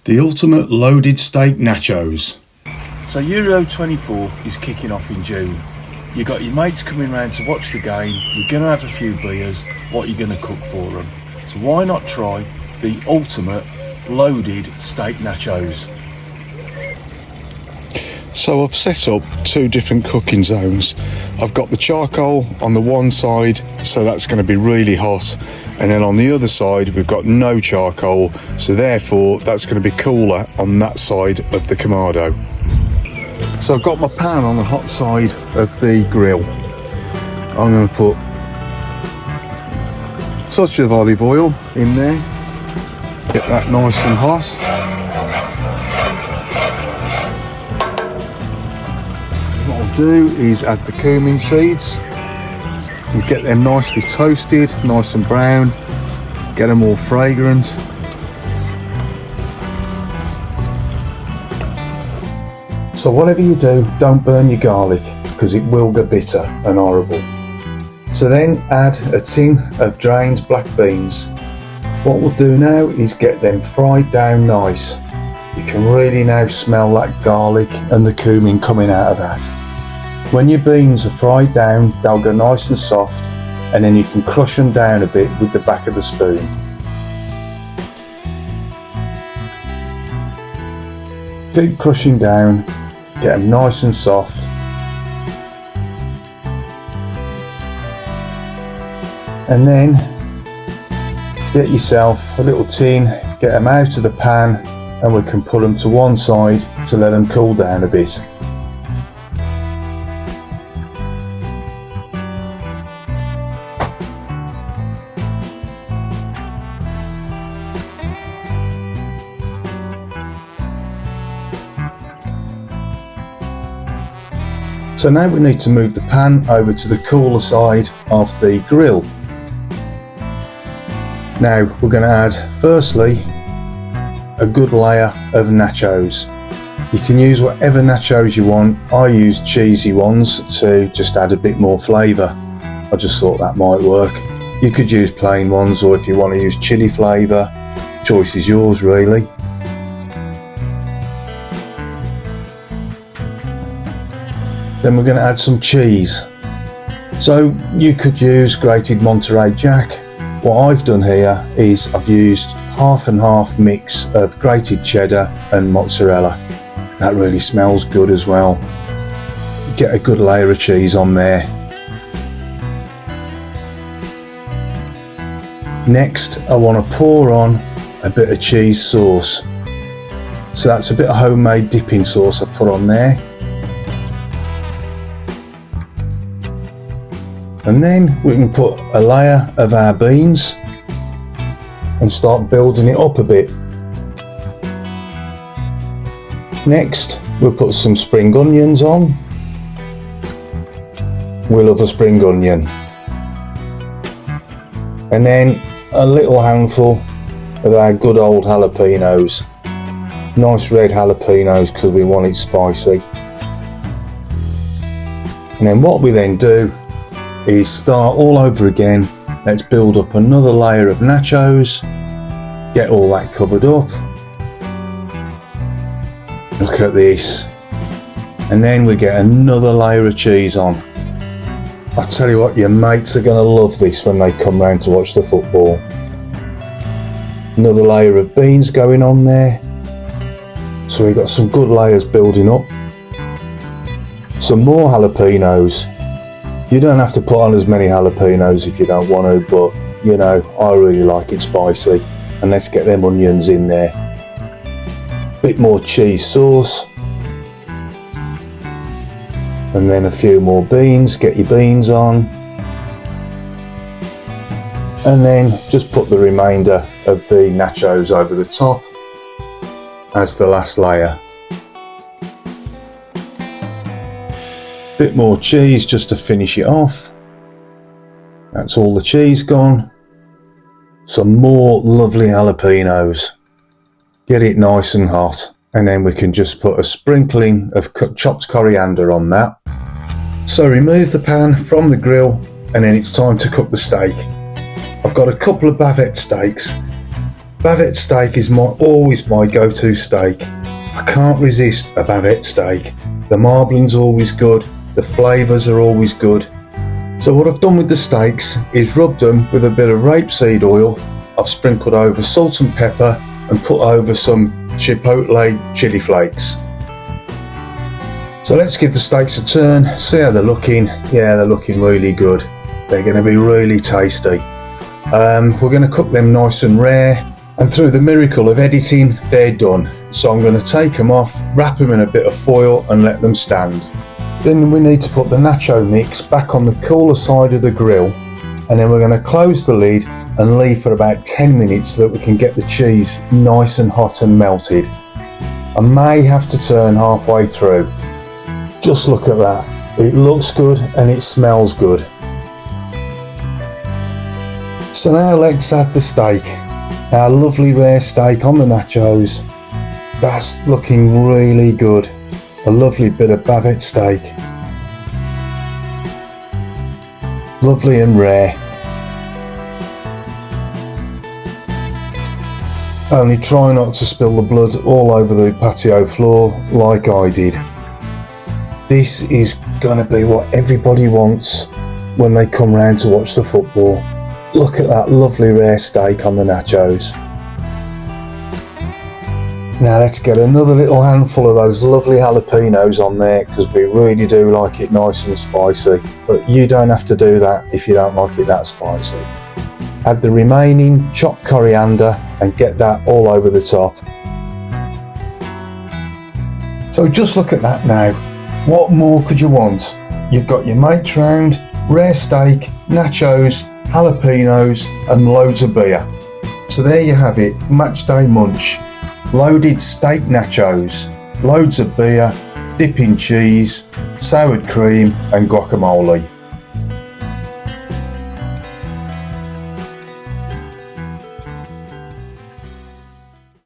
The ultimate loaded steak nachos. So Euro 24 is kicking off in June. You got your mates coming round to watch the game, you're going to have a few beers, what are you going to cook for them? So why not try the ultimate loaded steak nachos? So I've set up two different cooking zones. I've got the charcoal on the one side, so that's going to be really hot, and then on the other side we've got no charcoal, so therefore that's going to be cooler on that side of the Kamado. So I've got my pan on the hot side of the grill. I'm going to put a touch of olive oil in there, get that nice and hot. What I'll do is add the cumin seeds and get them nicely toasted, nice and brown, get them all fragrant. So whatever you do, don't burn your garlic because it will go bitter and horrible. So then add a tin of drained black beans. What we'll do now is get them fried down nice. You can really now smell that garlic and the cumin coming out of that. When your beans are fried down, they'll go nice and soft, and then you can crush them down a bit with the back of the spoon. Keep crushing down, get them nice and soft. And then get yourself a little tin, get them out of the pan, and we can put them to one side to let them cool down a bit. So now we need to move the pan over to the cooler side of the grill. Now we're going to add firstly a good layer of nachos. You can use whatever nachos you want. I use cheesy ones to just add a bit more flavour. I just thought that might work. You could use plain ones, or if you want to use chilli flavour, choice is yours really. Then we're going to add some cheese. So you could use grated Monterey Jack. What I've done here is I've used half and half mix of grated cheddar and mozzarella. That really smells good as well. Get a good layer of cheese on there. Next, I want to pour on a bit of cheese sauce. So that's a bit of homemade dipping sauce I put on there. And then we can put a layer of our beans and start building it up a bit. Next, we'll put some spring onions on. We love a spring onion. And then a little handful of our good old jalapenos. Nice red jalapenos because we want it spicy. And then what we then do is start all over again. Let's build up another layer of nachos, get all that covered up. Look at this. And then we get another layer of cheese on. I tell you what, your mates are going to love this when they come round to watch the football. Another layer of beans going on there. So we've got some good layers building up. Some more jalapenos. You don't have to put on as many jalapenos if you don't want to, but you know, I really like it spicy. And let's get them onions in there. Bit more cheese sauce. And then a few more beans, get your beans on. And then just put the remainder of the nachos over the top as the last layer. Bit more cheese just to finish it off. That's all the cheese gone. Some more lovely jalapenos. Get it nice and hot, and then we can just put a sprinkling of chopped coriander on that. So remove the pan from the grill, and then it's time to cook the steak. I've got a couple of bavette steaks. Bavette steak is always my go-to steak. I can't resist a bavette steak. The marbling's always good, the flavours are always good. So what I've done with the steaks is rubbed them with a bit of rapeseed oil. I've sprinkled over salt and pepper and put over some chipotle chili flakes. So let's give the steaks a turn, see how they're looking. Yeah, they're looking really good. They're going to be really tasty. We're going to cook them nice and rare, and through the miracle of editing, they're done. So I'm going to take them off, wrap them in a bit of foil and let them stand. Then we need to put the nacho mix back on the cooler side of the grill, and then we're going to close the lid and leave for about 10 minutes so that we can get the cheese nice and hot and melted. I may have to turn halfway through. Just look at that. It looks good and it smells good. So now let's add the steak. Our lovely rare steak on the nachos. That's looking really good. A lovely bit of bavette steak. Lovely and rare. Only try not to spill the blood all over the patio floor like I did. This is going to be what everybody wants when they come round to watch the football. Look at that lovely rare steak on the nachos. Now let's get another little handful of those lovely jalapenos on there, because we really do like it nice and spicy. But you don't have to do that if you don't like it that spicy. Add the remaining chopped coriander and get that all over the top. So just look at that now. What more could you want? You've got your mates round, rare steak, nachos, jalapenos and loads of beer. So there you have it, match day munch. Loaded steak nachos, loads of beer, dipping cheese, sour cream and guacamole.